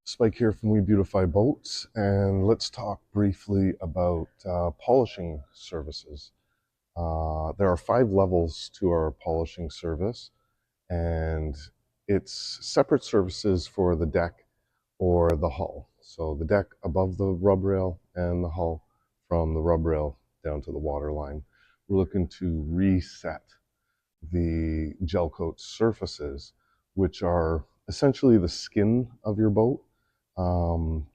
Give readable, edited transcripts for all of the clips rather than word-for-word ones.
Spike here from We Beautify Boats, and let's talk briefly about polishing services. There are 5 levels to our polishing service, and it's separate services for the deck or the hull. So the deck above the rub rail and the hull from the rub rail down to the water line. We're looking to reset the Gelcoat surfaces, which are essentially the skin of your boat.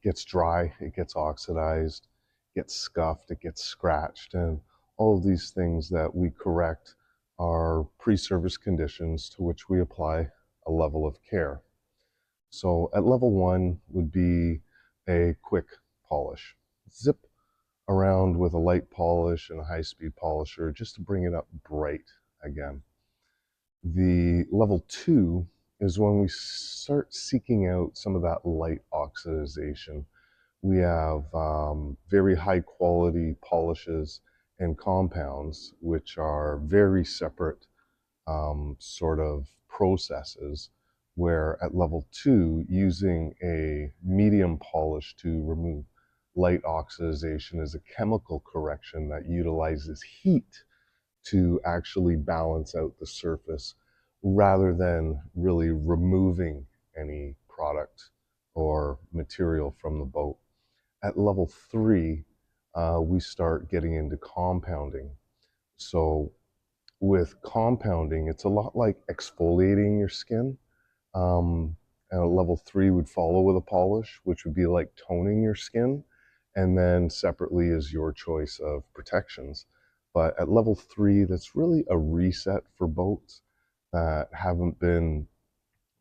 Gets dry, it gets oxidized, gets scuffed, it gets scratched, and all of these things that we correct are pre-service conditions to which we apply a level of care. So at level 1 would be a quick polish. Zip around with a light polish and a high-speed polisher just to bring it up bright again. The level 2 is when we start seeking out some of that light oxidization. We have very high quality polishes and compounds, which are very separate sort of processes, where at level 2, using a medium polish to remove light oxidization is a chemical correction that utilizes heat to actually balance out the surface rather than really removing any product or material from the boat. At level 3, we start getting into compounding. So with compounding, it's a lot like exfoliating your skin. And at level 3 would follow with a polish, which would be like toning your skin. And then separately is your choice of protections. But at level 3, that's really a reset for boats that haven't been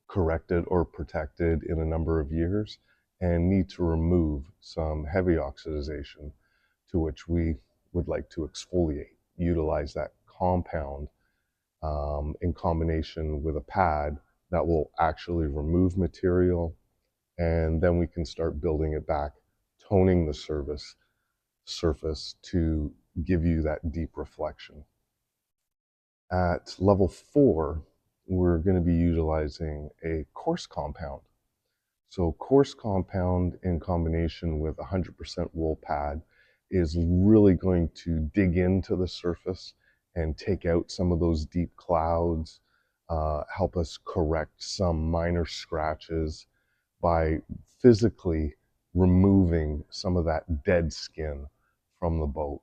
corrected or protected in a number of years and need to remove some heavy oxidization, to which we would like to exfoliate, utilize that compound in combination with a pad that will actually remove material, and then we can start building it back, toning the surface to give you that deep reflection. At level 4, we're going to be utilizing a coarse compound. So coarse compound in combination with 100% wool pad is really going to dig into the surface and take out some of those deep clouds, help us correct some minor scratches by physically removing some of that dead skin from the boat.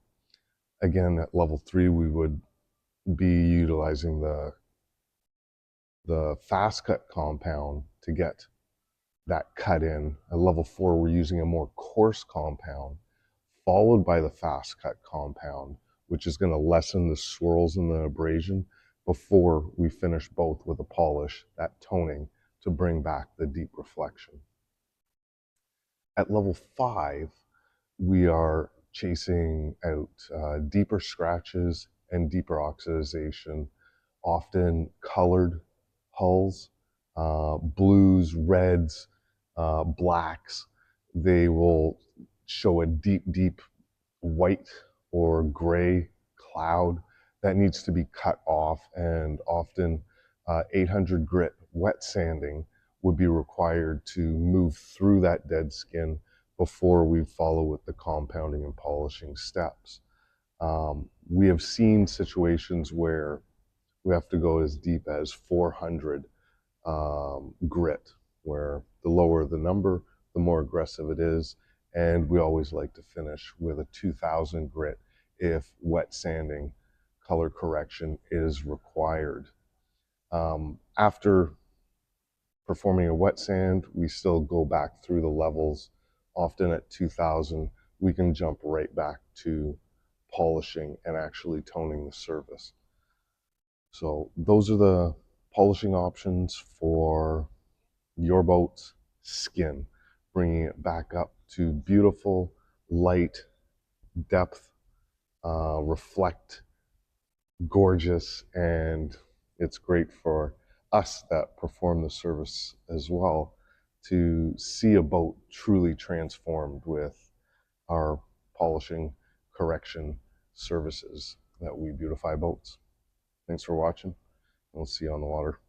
Again, at level 3, we would be utilizing the fast cut compound to get that cut in. At level 4, we're using a more coarse compound, followed by the fast cut compound, which is going to lessen the swirls and the abrasion before we finish both with a polish, that toning, to bring back the deep reflection. At level 5, we are chasing out deeper scratches and deeper oxidization, often colored hulls, blues, reds, blacks. They will show a deep, deep white or gray cloud that needs to be cut off, and often 800 grit wet sanding would be required to move through that dead skin before we follow with the compounding and polishing steps. We have seen situations where we have to go as deep as 400 grit, where the lower the number, the more aggressive it is. And we always like to finish with a 2000 grit if wet sanding, color correction is required. After performing a wet sand, we still go back through the levels. Often at 2000, we can jump right back to polishing and actually toning the surface. So those are the polishing options for your boat's skin, bringing it back up to beautiful, light, depth, reflect, gorgeous, and it's great for us that perform the service as well to see a boat truly transformed with our polishing correction services that We Beautify Boats. Thanks for watching. We'll see you on the water.